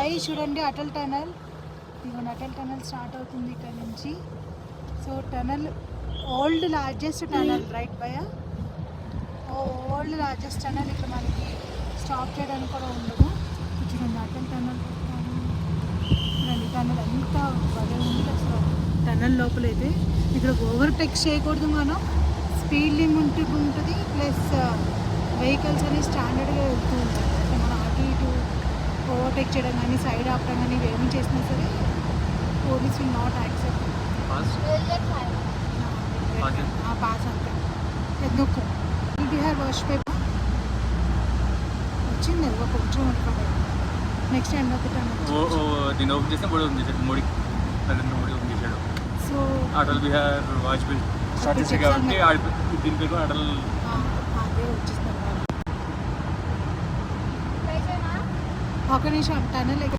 గాయ చూడండి అటల్ టనల్. ఇదిగోండి అటల్ టనల్ స్టార్ట్ అవుతుంది ఇక్కడ నుంచి. So tunnel old largest tunnel right బయ, ఓల్డ్ లార్జెస్ట్ టనల్. ఇక్కడ మనకి స్టాప్ చేయడానికి కూడా ఉండదు. చూడండి అటల్ టనల్ చూడండి. టనల్ ఎంత భలే ఉంది అసలు. టనల్ లోపలైతే ఇక్కడ ఓవర్టేక్ చేయకూడదు మనం, స్పీడ్ లిమిట్ ఉంటుంది, ప్లస్ వెహికల్స్ అనేవి స్టాండర్డ్గా వెళ్తూ ఉంటాయి. అంటే మనం అటు ఇటు ఓవర్టేక్ చేయడం కానీ సైడ్ ఆపడం కానీ ఏమి చేసినా సరే police will not accept. Pass అంతే ఎందుకు బీహార్ వాష్ పేపర్ వచ్చింది ఒక కొంచెం అనుకోండి. Next end of the so Atal Bihar Vajpayee start చేసి కాబట్టి దీని పేరు అటల్. అదే వచ్చేస్తున్నారు ఒక నిమిషం టనల్